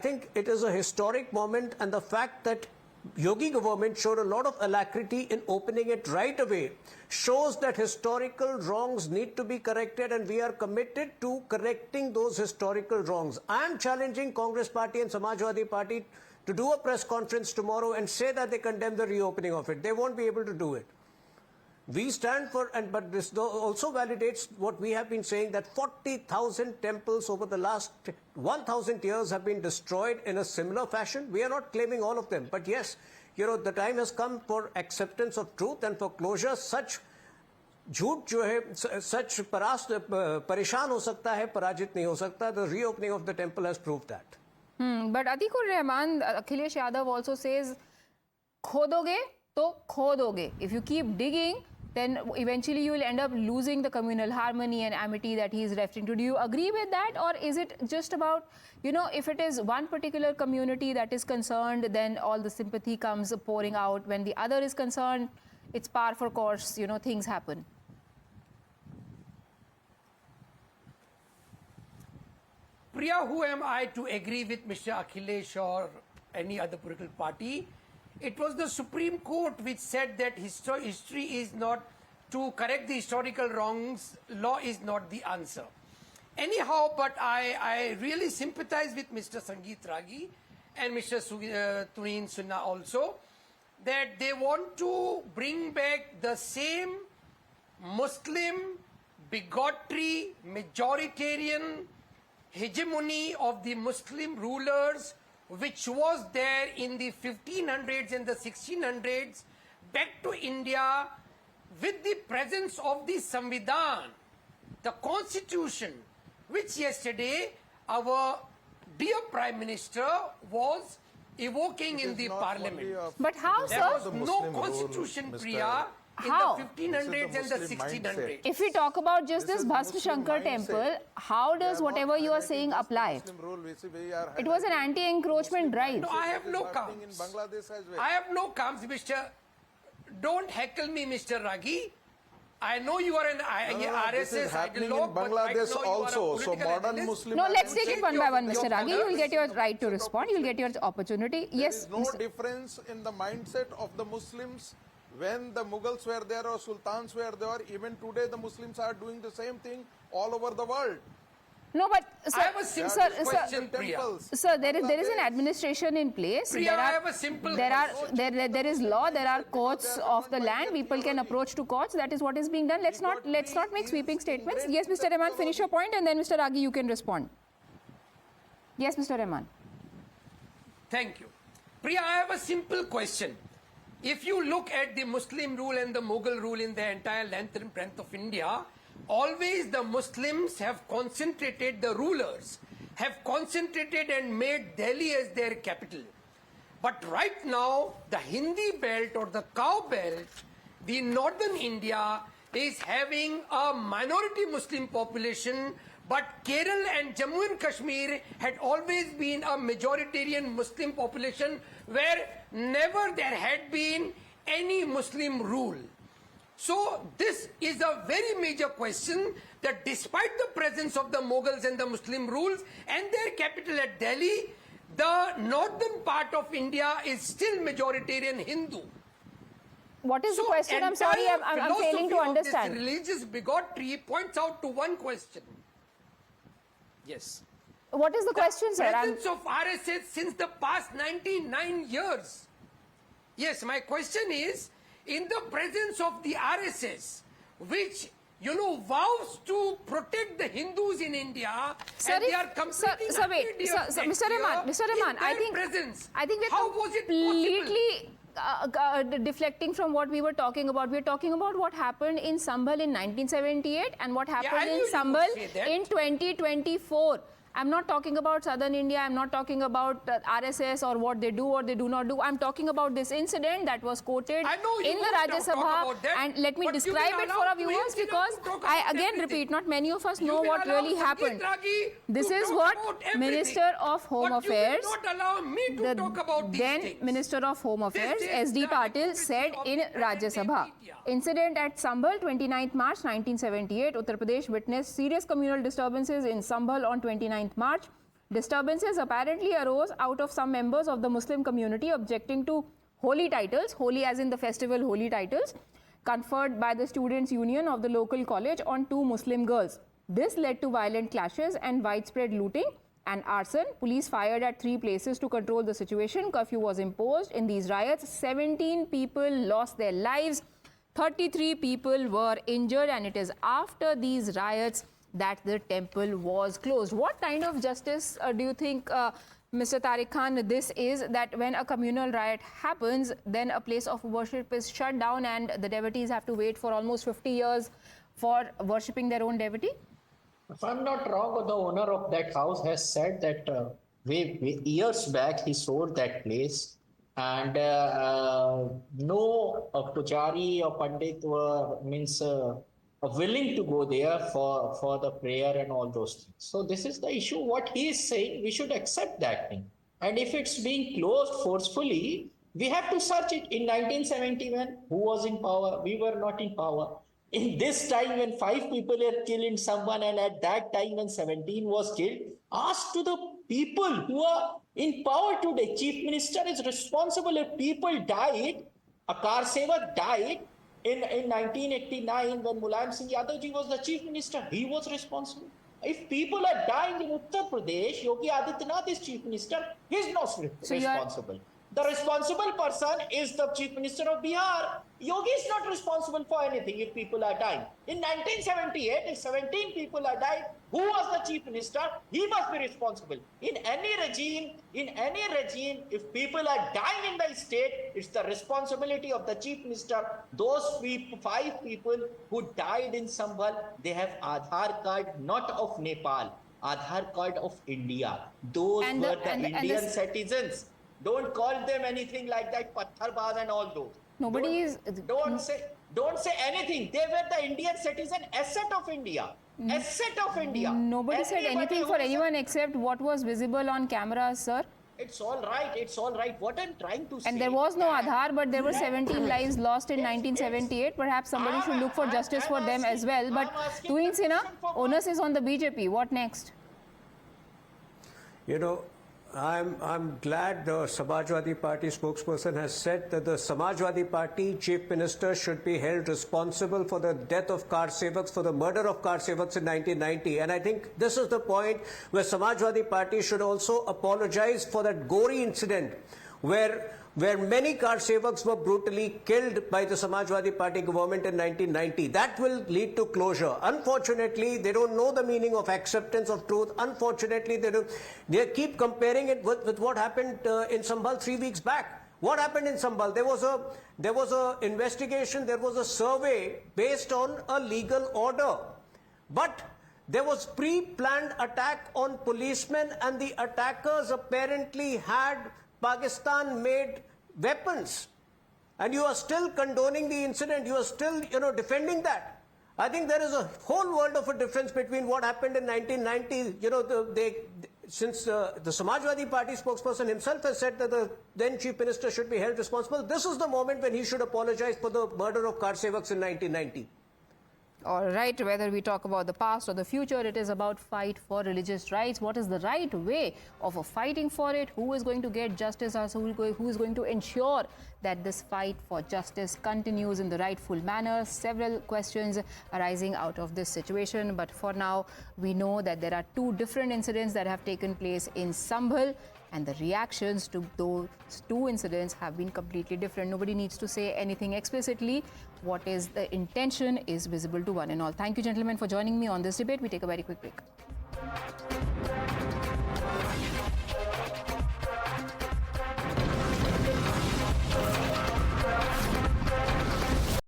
I think it is a historic moment, and the fact that Yogi government showed a lot of alacrity in opening it right away shows that historical wrongs need to be corrected, and we are committed to correcting those historical wrongs. I am challenging Congress Party and Samajwadi Party to do a press conference tomorrow and say that they condemn the reopening of it. They won't be able to do it. We stand for, but this also validates what we have been saying, that 40,000 temples over the last 1,000 years have been destroyed in a similar fashion. We are not claiming all of them, but yes, the time has come for acceptance of truth and for closure. Such झूठ जो है, such परेशान हो सकता है, पराजित नहीं हो सकता. The reopening of the temple has proved that. But Atikur Rahman, Akhilesh Yadav also says, खोदोगे तो खोदोगे. If you keep digging, then eventually you will end up losing the communal harmony and amity that he is referring to. Do you agree with that, or is it just about, if it is one particular community that is concerned, then all the sympathy comes pouring out. When the other is concerned, it's par for course, things happen. Priya, who am I to agree with Mr. Akhilesh or any other political party? It was the Supreme Court which said that history is not, to correct the historical wrongs, law is not the answer. Anyhow, but I really sympathize with Mr. Sangeet Ragi and Mr. Tuneen Sunna also, that they want to bring back the same Muslim bigotry, majoritarian hegemony of the Muslim rulers, which was there in the 1500s and the 1600s, back to India with the presence of the Samvidhan, the constitution, which yesterday our dear Prime Minister was evoking in the parliament. But how, there sir? was no constitution, Priya, in how? the 1500s and the 1600s. If we talk about just this Bhasma Shankar temple, how does whatever you are saying apply? It was an anti-encroachment drive. No, I have no counts. I have no counts, Mr. Don't heckle me, Mr. Ragi. I know you are an RSS ideologue, but right now also. You are a political Modern Muslim. No, let's take it one by one, Mr. Ragi. You will get your right to respond. You will get your opportunity. Yes. There is no difference in the mindset of the Muslims. When the Mughals were there or Sultans were there, even today the Muslims are doing the same thing all over the world. No, but sir, I have a simple question, Priya. Sir, there is an administration in place. Priya, I have a simple question. There is law. There are courts of the land. People can approach to courts. That is what is being done. Let's not make sweeping statements. Yes, Mr. Rahman, finish your point, and then Mr. Ragi, you can respond. Yes, Mr. Rahman. Thank you. Priya, I have a simple question. If you look at the Muslim rule and the Mughal rule in the entire length and breadth of India, always the Muslims have concentrated, the rulers have concentrated and made Delhi as their capital. But right now, the Hindi belt or the cow belt, the northern India is having a minority Muslim population, but Kerala and Jammu and Kashmir had always been a majoritarian Muslim population where never there had been any Muslim rule. So this is a very major question, that despite the presence of the Mughals and the Muslim rules and their capital at Delhi, the northern part of India is still majoritarian Hindu. What is the question? I'm sorry, I'm failing to understand. This religious bigotry points out to one question. Yes. What is the question, sir? The presence of RSS since the past 99 years. Yes, my question is, in the presence of the RSS, which, vows to protect the Hindus in India, and they are completely Mr. Rahman, I think we're how was it completely deflecting from what we were talking about. We're talking about what happened in Sambhal in 1978 and what happened in Sambhal in 2024. I'm not talking about southern India. I'm not talking about RSS or what they do or they do not do. I'm talking about this incident that was quoted in the Rajya Sabha. And let me describe it for our viewers, because I again repeat, not many of us know what really happened. This is what Minister of Home Affairs, the then Minister of Home Affairs, SD Patil, said in Rajya Sabha. Incident at Sambhal, 29th March 1978. Uttar Pradesh witnessed serious communal disturbances in Sambhal on 29th March. Disturbances apparently arose out of some members of the Muslim community objecting to holy titles, holy as in the festival holy titles, conferred by the Students' Union of the local college on 2 Muslim girls. This led to violent clashes and widespread looting and arson. Police fired at 3 places to control the situation. Curfew was imposed. In these riots, 17 people lost their lives, 33 people were injured, and it is after these riots that the temple was closed. What kind of justice do you think, Mr. Tariq Khan, this is, that when a communal riot happens, then a place of worship is shut down and the devotees have to wait for almost 50 years for worshipping their own deity? If I'm not wrong, the owner of that house has said that years back he sold that place, and no pujari or pandit were willing to go there for the prayer and all those things. So this is the issue. What he is saying, we should accept that thing. And if it's being closed forcefully, we have to search it. In 1971, who was in power? We were not in power. In this time when 5 people are killed in someone, and at that time when 17 was killed, ask to the people who are in power today. Chief Minister is responsible. If people died, a car saver died, in 1989, when Mulayam Singh Yadav ji was the Chief Minister, he was responsible. If people are dying in Uttar Pradesh, Yogi Adityanath is Chief Minister, he is not responsible. The responsible person is the Chief Minister of Bihar. Yogi is not responsible for anything if people are dying. In 1978, if 17 people are dying, who was the Chief Minister? He must be responsible. In any regime, if people are dying in the state, it's the responsibility of the Chief Minister. Those 5 people who died in Sambhal, they have Aadhaar card not of Nepal, Aadhaar card of India. Those were the Indian citizens. Don't call them anything like that, Pattharbaz and all those. Don't say anything. They were the Indian citizen, asset of India. Asset of India. Nobody said anything for anyone except what was visible on camera, sir. It's all right. It's all right. What I'm trying to say. And there was no Aadhaar, but there were 17 lives lost in 1978. Perhaps somebody should look for justice for them as well. But Tuhin Sinha, onus is on the BJP. What next? You know, I'm glad the Samajwadi Party spokesperson has said that the Samajwadi Party Chief Minister should be held responsible for the death of car sevaks, for the murder of car sevaks in 1990. And I think this is the point where Samajwadi Party should also apologize for that gory incident where many car sevaks were brutally killed by the Samajwadi Party government in 1990. That will lead to closure. Unfortunately, they don't know the meaning of acceptance of truth. Unfortunately, they keep comparing it with what happened in Sambhal 3 weeks back. What happened in Sambhal? There was a investigation, there was a survey based on a legal order. But there was pre-planned attack on policemen, and the attackers apparently had Pakistan-made weapons, and you are still condoning the incident. You are still, defending that. I think there is a whole world of a difference between what happened in 1990. Since the Samajwadi Party spokesperson himself has said that the then Chief Minister should be held responsible, this is the moment when he should apologize for the murder of car sevaks in 1990. All right, whether we talk about the past or the future, it is about fight for religious rights. What is the right way of fighting for it? Who is going to get justice? Who is going to ensure that this fight for justice continues in the rightful manner? Several questions arising out of this situation. But for now, we know that there are 2 different incidents that have taken place in Sambhal, and the reactions to those 2 incidents have been completely different. Nobody needs to say anything explicitly. What is the intention is visible to one and all. Thank you, gentlemen, for joining me on this debate. We take a very quick break.